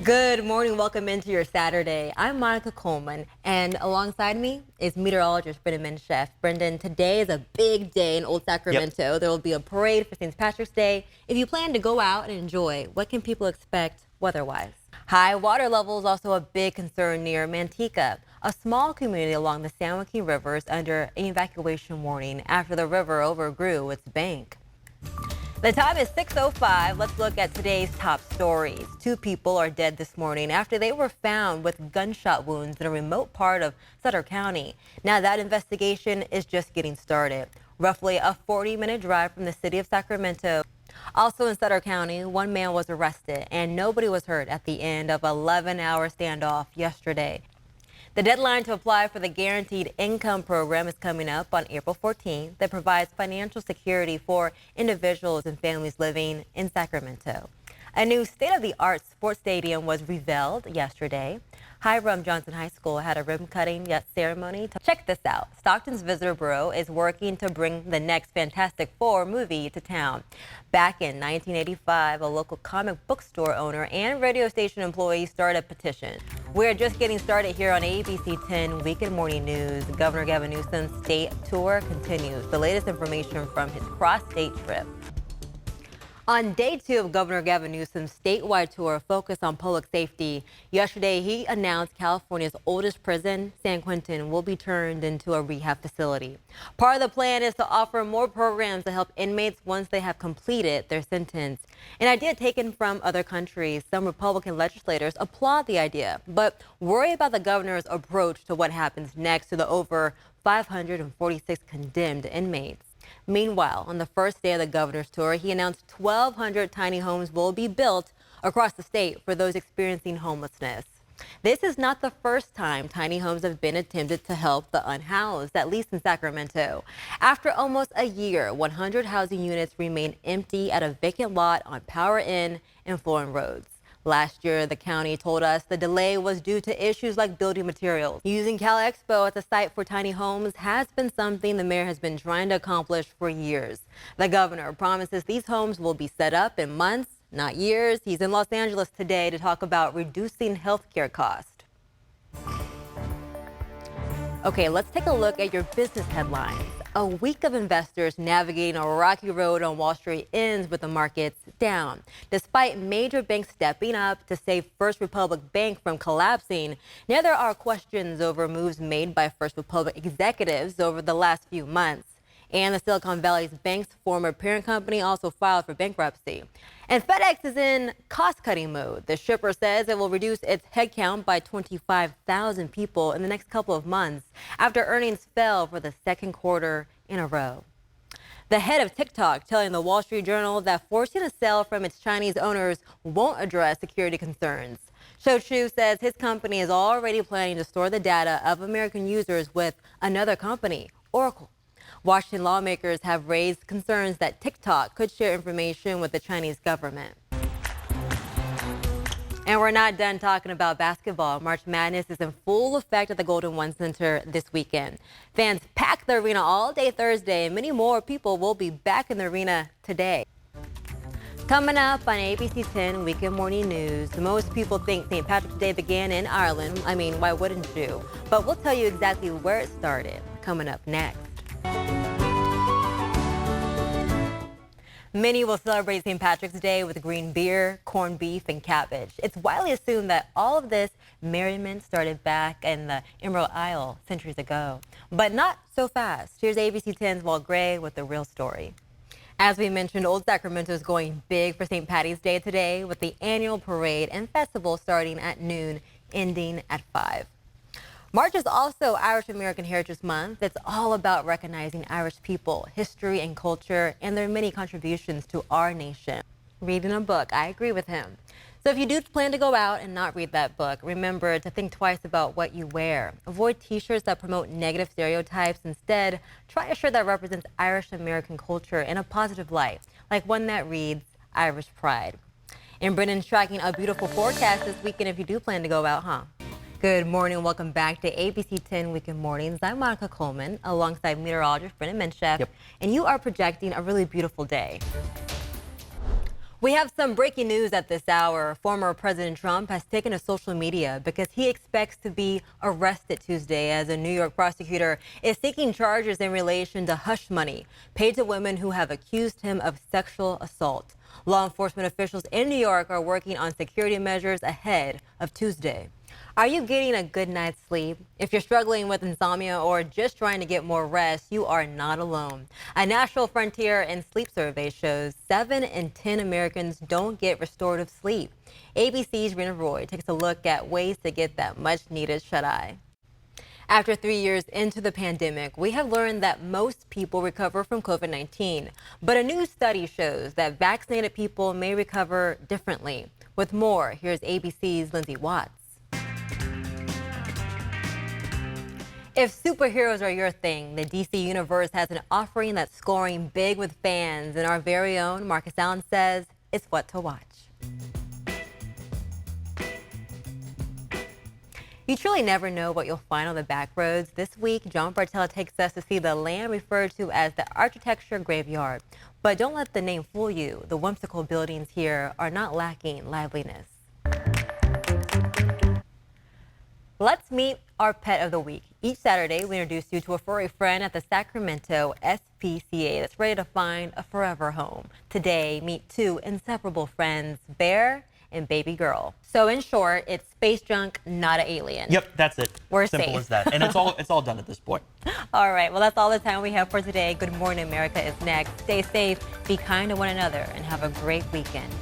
Good morning. Welcome into your Saturday. I'm Monica Coleman, and alongside me is meteorologist Brendan Menchef. Brendan, today is a big day in Old Sacramento. There will be a parade for St. Patrick's Day. If you plan to go out and enjoy, what can people expect weather-wise? High water levels also a big concern near Manteca. A small community along the San Joaquin River is under an evacuation warning after the river overgrew its bank. The time is 6:05. Let's look at today's top stories. 2 people are dead this morning after they were found with gunshot wounds in a remote part of Sutter County. Now that investigation is just getting started. Roughly a 40-minute drive from the city of Sacramento. Also in Sutter County, 1 man was arrested and nobody was hurt at the end of an 11-hour standoff yesterday. The deadline to apply for the Guaranteed Income Program is coming up on April 14th. That provides financial security for individuals and families living in Sacramento. A new state-of-the-art sports stadium was revealed yesterday. Hiram Johnson High School had a ribbon-cutting ceremony. Check this out. Stockton's Visitor Bureau is working to bring the next Fantastic Four movie to town. Back in 1985, a local comic book store owner and radio station employee started a petition. We're just getting started here on ABC 10 Weekend Morning News. Governor Gavin Newsom's state tour continues. The latest information from his cross-state trip. On day 2 of Governor Gavin Newsom's statewide tour focused on public safety, yesterday he announced California's oldest prison, San Quentin, will be turned into a rehab facility. Part of the plan is to offer more programs to help inmates once they have completed their sentence. An idea taken from other countries. Some Republican legislators applaud the idea, but worry about the governor's approach to what happens next to the over 546 condemned inmates. Meanwhile, on the first day of the governor's tour, he announced 1,200 tiny homes will be built across the state for those experiencing homelessness. This is not the first time tiny homes have been attempted to help the unhoused, at least in Sacramento. After almost a year, 100 housing units remain empty at a vacant lot on Power Inn and Florin Roads. Last year, the county told us the delay was due to issues like building materials. Using CalExpo as a site for tiny homes has been something the mayor has been trying to accomplish for years. The governor promises these homes will be set up in months, not years. He's in Los Angeles today to talk about reducing healthcare costs. Okay, let's take a look at your business headlines. A week of investors navigating a rocky road on Wall Street ends with the markets down. Despite major banks stepping up to save First Republic Bank from collapsing, now there are questions over moves made by First Republic executives over the last few months. And the Silicon Valley Bank's former parent company also filed for bankruptcy. And FedEx is in cost-cutting mode. The shipper says it will reduce its headcount by 25,000 people in the next couple of months after earnings fell for the second quarter in a row. The head of TikTok telling the Wall Street Journal that forcing a sale from its Chinese owners won't address security concerns. Shou Chew says his company is already planning to store the data of American users with another company, Oracle. Washington lawmakers have raised concerns that TikTok could share information with the Chinese government. And we're not done talking about basketball. March Madness is in full effect at the Golden One Center this weekend. Fans packed the arena all day Thursday, and many more people will be back in the arena today. Coming up on ABC 10 Weekend Morning News, most people think St. Patrick's Day began in Ireland. I mean, why wouldn't you? But we'll tell you exactly where it started coming up next. Many will celebrate St. Patrick's Day with green beer, corned beef, and cabbage. It's widely assumed that all of this merriment started back in the Emerald Isle centuries ago. But not so fast. Here's ABC 10's Walt Gray with the real story. As we mentioned, Old Sacramento is going big for St. Patty's Day today with the annual parade and festival starting at noon, ending at 5. March is also Irish American Heritage Month. It's all about recognizing Irish people, history and culture, and their many contributions to our nation. Reading a book, I agree with him. So if you do plan to go out and not read that book, remember to think twice about what you wear. Avoid t-shirts that promote negative stereotypes. Instead, try a shirt that represents Irish American culture in a positive light, like one that reads Irish Pride. And Brendan's tracking a beautiful forecast this weekend if you do plan to go out, huh? Good morning. Welcome back to ABC 10 Weekend Mornings. I'm Monica Coleman alongside meteorologist Brendan Menchef, and you are projecting a really beautiful day. We have some breaking news at this hour. Former President Trump has taken to social media because he expects to be arrested Tuesday as a New York prosecutor is seeking charges in relation to hush money paid to women who have accused him of sexual assault. Law enforcement officials in New York are working on security measures ahead of Tuesday. Are you getting a good night's sleep? If you're struggling with insomnia or just trying to get more rest, you are not alone. A National Frontier and Sleep Survey shows 7 in 10 Americans don't get restorative sleep. ABC's Rena Roy takes a look at ways to get that much needed shut-eye. After 3 years into the pandemic, we have learned that most people recover from COVID-19. But a new study shows that vaccinated people may recover differently. With more, here's ABC's Lindsay Watts. If superheroes are your thing, the DC Universe has an offering that's scoring big with fans, and our very own Marcus Allen says it's what to watch. You truly never know what you'll find on the back roads. This week, John Bartella takes us to see the land referred to as the Architecture Graveyard. But don't let the name fool you. The whimsical buildings here are not lacking liveliness. Let's meet our pet of the week. Each Saturday, we introduce you to a furry friend at the Sacramento SPCA that's ready to find a forever home. Today, meet 2 inseparable friends, Bear and Baby Girl. So in short, it's space junk, not an alien. Yep, that's it. We're Simple safe. as that. And it's all done at this point. All right, well, that's all the time we have for today. Good Morning America is next. Stay safe, be kind to one another, and have a great weekend.